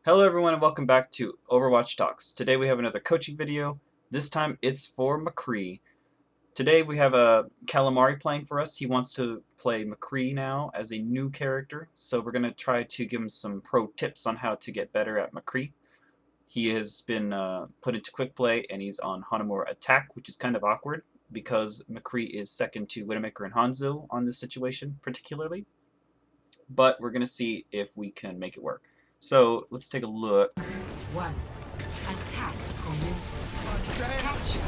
Hello everyone and welcome back to Overwatch Talks. Today we have another coaching video. This time it's for McCree. Today we have a Calamari playing for us. He wants to play McCree now as a new character, so we're going to try to give him some pro tips on how to get better at McCree. He has been put into quick play and he's on Hanamura attack, which is kind of awkward because McCree is second to Widowmaker and Hanzo on this situation particularly. But we're going to see if we can make it work. So let's take a look. One. Attack opponents. Capture.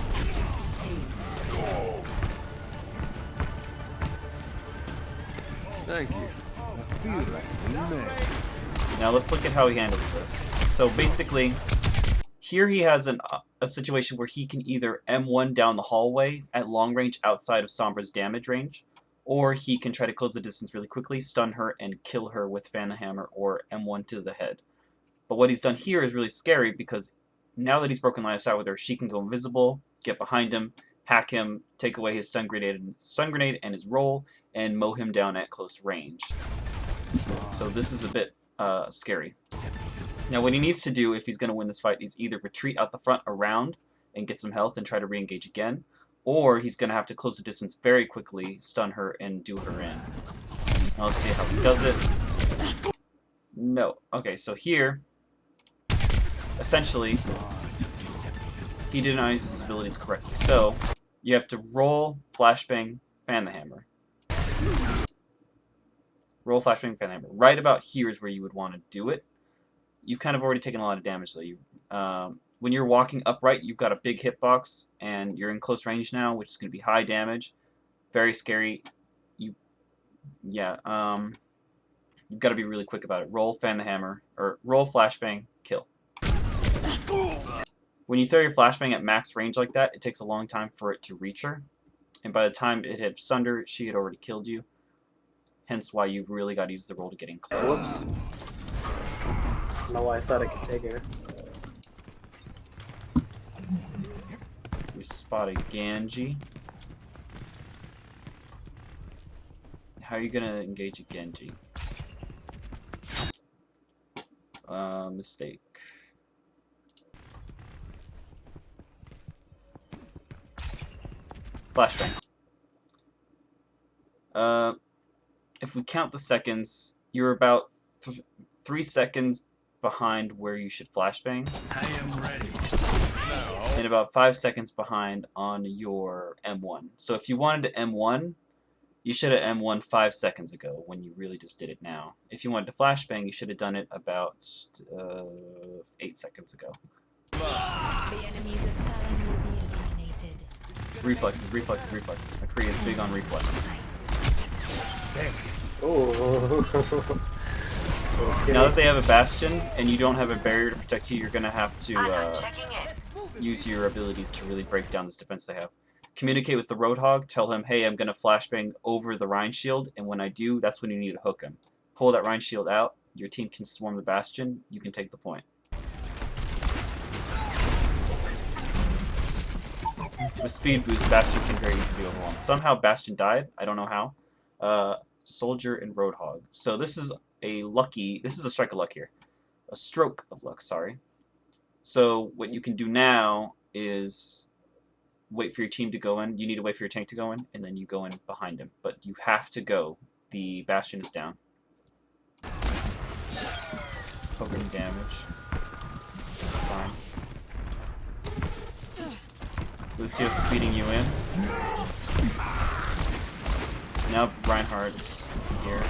Thank you. I feel like a new man. Now let's look at how he handles this. So basically, here he has a situation where he can either M1 down the hallway at long range outside of Sombra's damage range, or he can try to close the distance really quickly, stun her, and kill her with Fan the Hammer or M1 to the head. But what he's done here is really scary because now that he's broken line of sight with her, she can go invisible, get behind him, hack him, take away his stun grenade and his roll, and mow him down at close range. So this is a bit scary. Now what he needs to do if he's going to win this fight is either retreat out the front around and get some health and try to re-engage again, or he's going to have to close the distance very quickly, stun her, and do her in. Now let's see how he does it. No. Okay, so here, essentially, he denies his abilities correctly. So you have to roll, flashbang, fan the hammer. Roll, flashbang, fan the hammer. Right about here is where you would want to do it. You've kind of already taken a lot of damage, though. When you're walking upright, you've got a big hitbox, and you're in close range now, which is going to be high damage. Very scary. You've got to be really quick about it. Roll, fan the hammer, or roll, flashbang, kill. When you throw your flashbang at max range like that, it takes a long time for it to reach her, and by the time it had stunned her, she had already killed you. Hence why you've really got to use the roll to get in close. Whoops. No, I thought I could take her. We spotted Genji. How are you gonna engage a Genji? Mistake. Flashbang. If we count the seconds, you're about 3 seconds behind where you should flashbang. I am ready. And about 5 seconds behind on your M1. So if you wanted to M1, you should have M1 5 seconds ago when you really just did it now. If you wanted to flashbang, you should have done it about 8 seconds ago. The enemies of Talon will be eliminated. Reflexes, reflexes, reflexes. McCree is big on reflexes. Oh. So scary. Now that they have a Bastion and you don't have a barrier to protect you, you're going to have to use your abilities to really break down this defense they have. Communicate with the Roadhog, tell him, hey, I'm going to flashbang over the Rhine Shield, and when I do, that's when you need to hook him. Pull that Rhine Shield out, your team can swarm the Bastion, you can take the point. With speed boost, Bastion can very easily be overwhelmed. Somehow Bastion died, I don't know how. Soldier and Roadhog. So this is a strike of luck here. A stroke of luck, sorry. So what you can do now is wait for your team to go in. You need to wait for your tank to go in, and then you go in behind him. But you have to go. The Bastion is down. Poking damage. That's fine. Lucio's speeding you in. Now Reinhardt's here.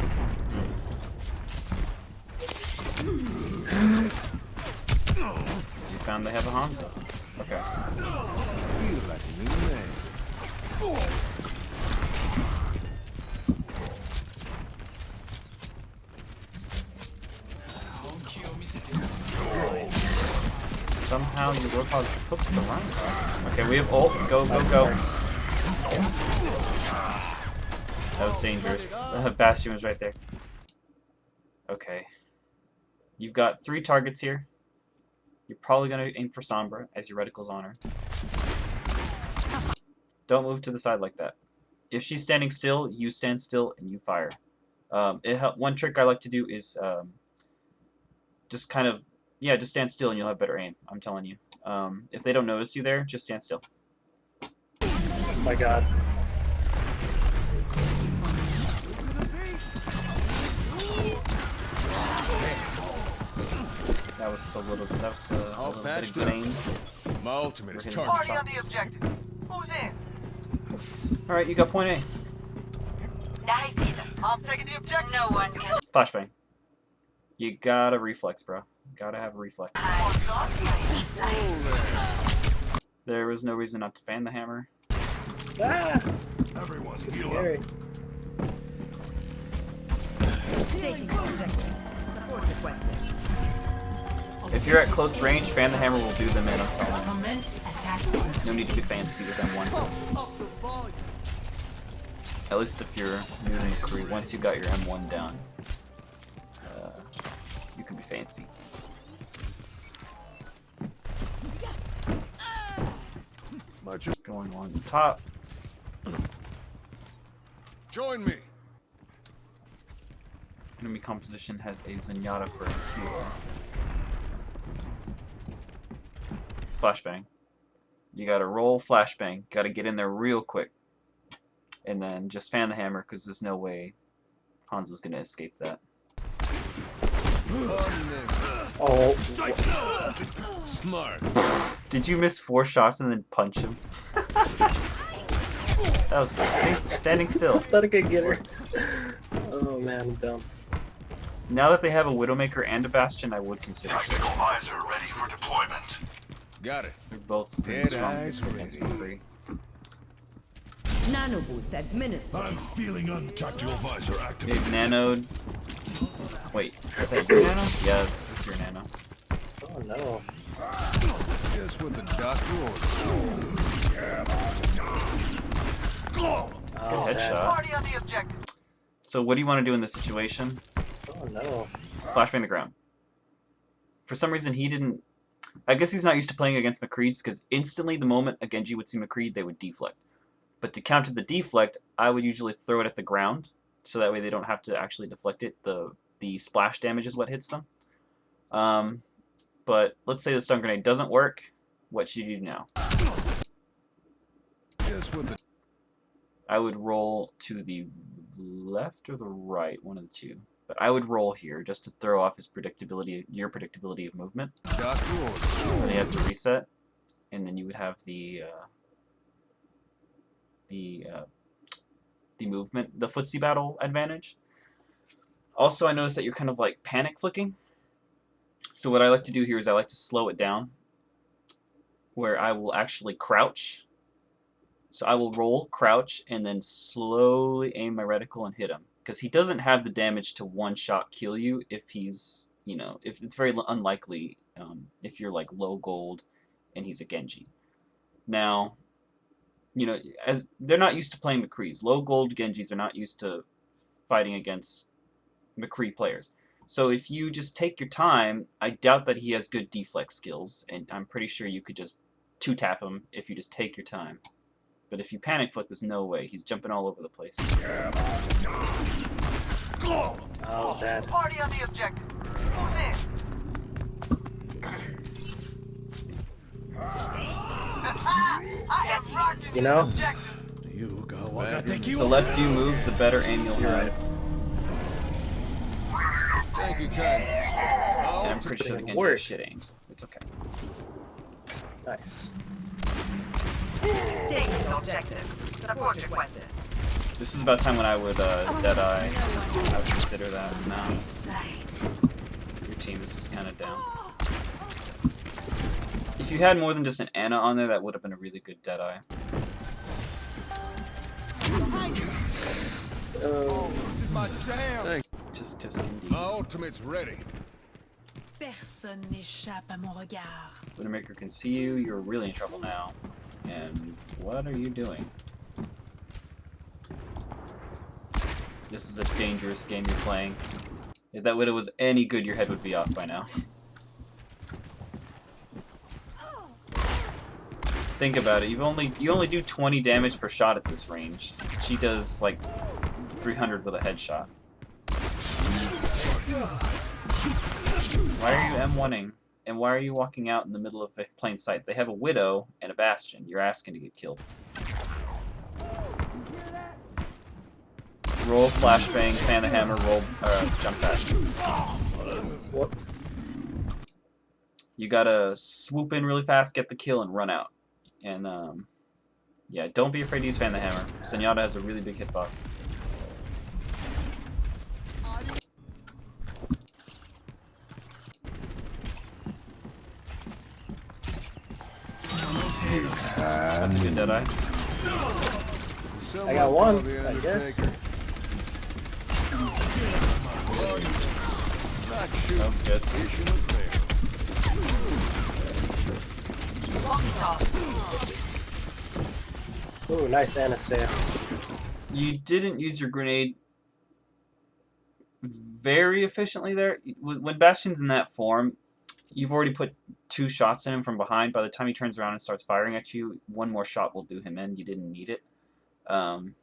You found they have a Hanzo. Okay. I feel like a new man. Somehow your Roadhog took the Reinhardt. Okay, we have ult. Go, go, go. That was dangerous. Bastion was right there. Okay. You've got 3 targets here. You're probably going to aim for Sombra as your reticle's on her. Don't move to the side like that. If she's standing still, you stand still and you fire. One trick I like to do is just kind of Yeah, just stand still and you'll have better aim. I'm telling you. If they don't notice you there, just stand still. Oh my god. That was a little bit of patched good up. aim. My ultimate We're is hitting charged. some shots. Alright, you got point A. I'm taking the objective. No one can. Flashbang. You gotta reflex, bro. Gotta have a reflex. There was no reason not to fan the hammer. Ah! Everyone's It's scary. If you're at close range, fan the hammer will do them in, I'm telling you. Commence attack. No need to be fancy with M1. At least if you're new to McCree, once you got your M1 down, you can be fancy. Much. Going on the top. Join me. Enemy composition has a Zenyatta for a healer. Flashbang. You gotta roll flashbang. Gotta get in there real quick. And then just fan the hammer, because there's no way Hanzo's gonna escape that. Oh, Smart. Did you miss 4 shots and then punch him? That was good. See? Standing still. thought I could get her. Oh man, I'm dumb. Now that they have a Widowmaker and a Bastion, I would consider switching. Visor ready for deployment. Got it. They're both pretty Dead strong eyes against ready. McCree. Nano boost administered. I'm feeling untactical visor Big activated. nanoed. Wait, is that your nano? Yeah, it's your nano. Oh no. Just what the doctor ordered. Oh, Good headshot. man. on the objective. So what do you want to do in this situation? Oh no. Flashbang the ground. For some reason he didn't... I guess he's not used to playing against McCree's because instantly the moment a Genji would see McCree, they would deflect. But to counter the deflect, I would usually throw it at the ground, so that way they don't have to actually deflect it. The splash damage is what hits them. But let's say the stun grenade doesn't work. What should you do now? Just what the. I would roll to the left or the right, one of the two. But I would roll here just to throw off his predictability, your predictability of movement. Doctor ordered. Then he has to reset, and then you would have the movement, the footsie battle advantage. Also, I noticed that you're kind of like panic flicking. So what I like to do here is I like to slow it down, where I will actually crouch. So I will roll, crouch, and then slowly aim my reticle and hit him. Because he doesn't have the damage to one-shot kill you if he's, you know, if it's very unlikely if you're like low gold and he's a Genji. Now, you know, as they're not used to playing McCree's. Low gold Genjis are not used to fighting against McCree players. So if you just take your time, I doubt that he has good deflex skills, and I'm pretty sure you could just two-tap him if you just take your time. But if you panic flick, there's no way. He's jumping all over the place. Oh, bad. Party on the objective. You know? You go. The less you move, the better aim you'll have. Thank you, Ken. And I'm pretty sure the Genji Work. has shit aims. It's okay. Nice. Taking objective. Support requested. This is about time when I would Deadeye. I would consider that. No, your team is just kind of down. If you had more than just an Ana on there, that would have been a really good Deadeye. Oh, This is my jam. Tisk indeed. My ultimate's ready. Personne n'échappe à mon regard. Widowmaker can see you. You're really in trouble now. And what are you doing? This is a dangerous game you're playing. If that Widow was any good, your head would be off by now. Think about it. You only do 20 damage per shot at this range. She does like 300 with a headshot. Why are you M1ing? And why are you walking out in the middle of plain sight? They have a Widow and a Bastion. You're asking to get killed. Roll flashbang, fan the hammer, roll jump pad. Whoops. You gotta swoop in really fast, get the kill, and run out. And yeah, don't be afraid to use fan the hammer. Zenyatta has a really big hitbox. That's a good Deadeye. I got one, I guess. That was good. Ooh, nice Anastasia. You didn't use your grenade very efficiently there. When Bastion's in that form, you've already put 2 shots in him from behind. By the time he turns around and starts firing at you, 1 more shot will do him in. You didn't need it. And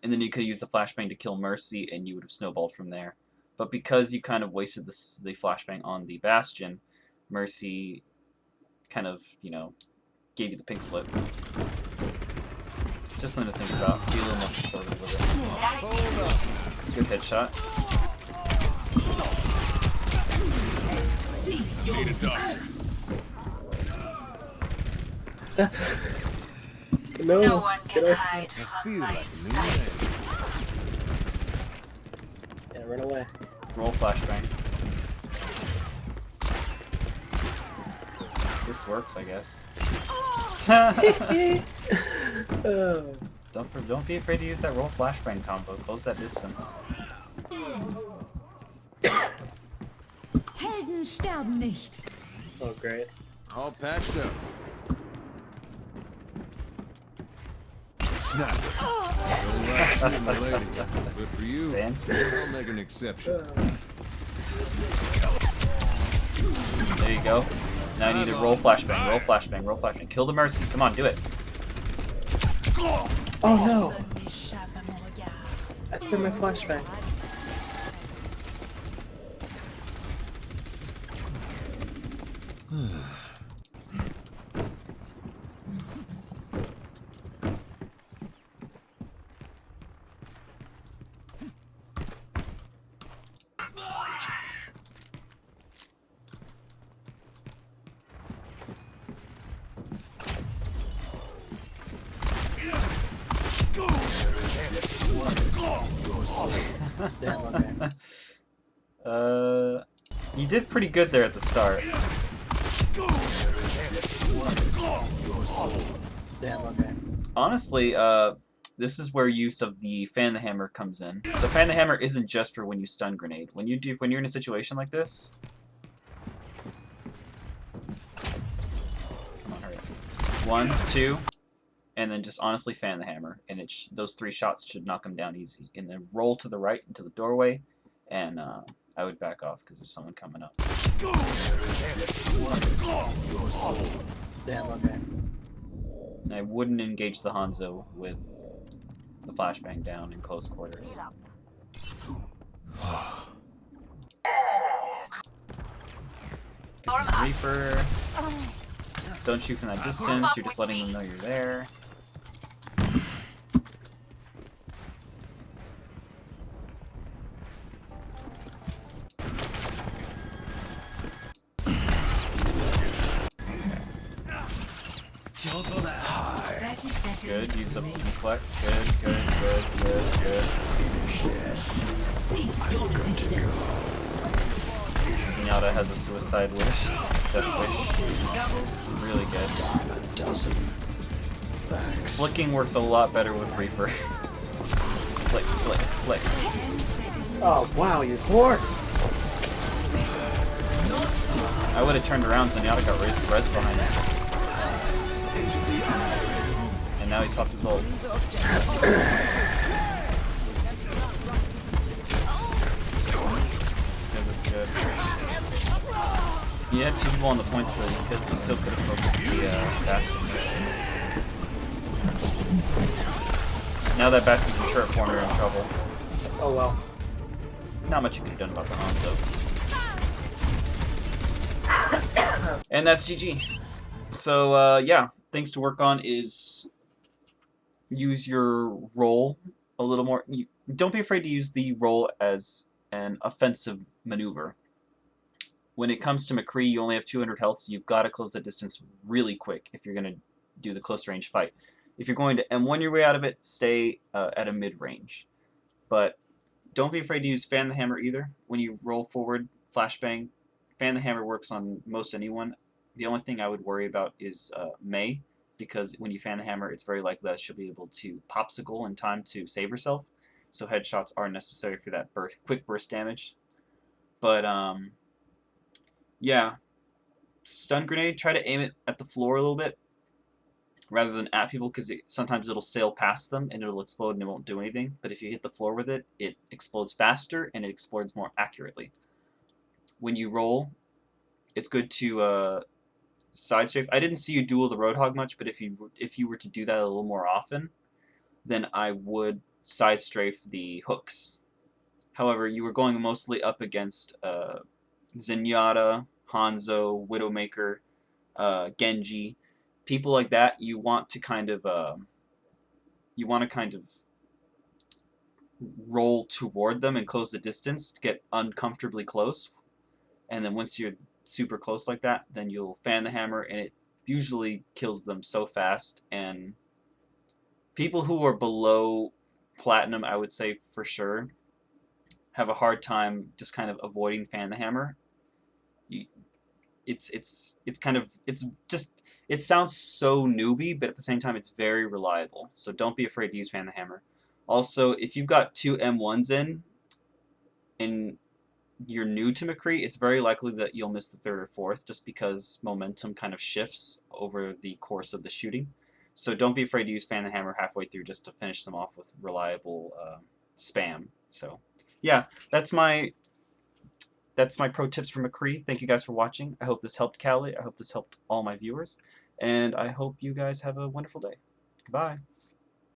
then you could use the flashbang to kill Mercy, and you would have snowballed from there. But because you kind of wasted the flashbang on the Bastion, Mercy kind of, you know, gave you the pink slip. Just something to think about. Be a little more conservative with it. Good headshot. No, get away. I feel like a new man. Yeah, run away. Roll flashbang. This works, I guess. Oh. Don't be afraid to use that roll flashbang combo. Close that distance. Helden sterben nicht. Oh, great. All patched up. Snap. Good for you. Fancy. I'll make an exception. There you go. Now I need to roll flashbang, roll flashbang, roll flashbang. Kill the Mercy. Come on, do it. Oh no! I threw my flashbang. Damn, okay. You did pretty good there at the start. Damn, okay. Honestly, this is where use of the fan the hammer comes in. So fan the hammer isn't just for when you stun grenade. When you're in a situation like this. Come on, hurry up. 1, 2, and then just honestly fan the hammer, and those 3 shots should knock him down easy. And then roll to the right into the doorway, and I would back off because there's someone coming up. Damn, okay. And I wouldn't engage the Hanzo with the flashbang down in close quarters. Reaper. Don't shoot from that distance, you're just letting them know you're there. Good, use up deflect. Good. Zenyatta has a suicide wish. Death wish. Really good. Flicking works a lot better with Reaper. Flick. Oh, wow, you whore! I would have turned around, Zenyatta got res behind him. And now he's popped his ult. That's good. You had 2 people on the point still. You still could have focused the Bastion. Now that Bastion's in turret corner, you're in trouble. Oh well. Not much you could have done about the Hanzo. And that's GG. So yeah, things to work on is use your roll a little more. Don't be afraid to use the roll as an offensive maneuver. When it comes to McCree, you only have 200 health, so you've got to close that distance really quick if you're going to do the close range fight. If you're going to M1 your way out of it, stay at a mid range. But don't be afraid to use Fan the Hammer either. When you roll forward, flashbang, Fan the Hammer works on most anyone. The only thing I would worry about is Mei, because when you Fan the Hammer, it's very likely that she'll be able to popsicle in time to save herself. So headshots are necessary for that quick burst damage. But yeah, stun grenade, try to aim it at the floor a little bit rather than at people, because sometimes it'll sail past them and it'll explode and it won't do anything. But if you hit the floor with it, it explodes faster and it explodes more accurately. When you roll, it's good to side strafe. I didn't see you duel the Roadhog much, but if you were to do that a little more often, then I would side strafe the hooks. However, you were going mostly up against Zenyatta, Hanzo, Widowmaker, Genji, people like that. You want to kind of roll toward them and close the distance to get uncomfortably close. And then once you're super close like that, then you'll Fan the Hammer, and it usually kills them so fast. And people who are below Platinum, I would say for sure, have a hard time just kind of avoiding Fan the Hammer. It sounds so newbie, but at the same time it's very reliable. So don't be afraid to use Fan the Hammer. Also, if you've got 2 M1s in and you're new to McCree, it's very likely that you'll miss the 3rd or 4th just because momentum kind of shifts over the course of the shooting. So don't be afraid to use Fan the Hammer halfway through just to finish them off with reliable spam. So yeah, that's my pro tips for McCree. Thank you guys for watching. I hope this helped Callie. I hope this helped all my viewers. And I hope you guys have a wonderful day. Goodbye.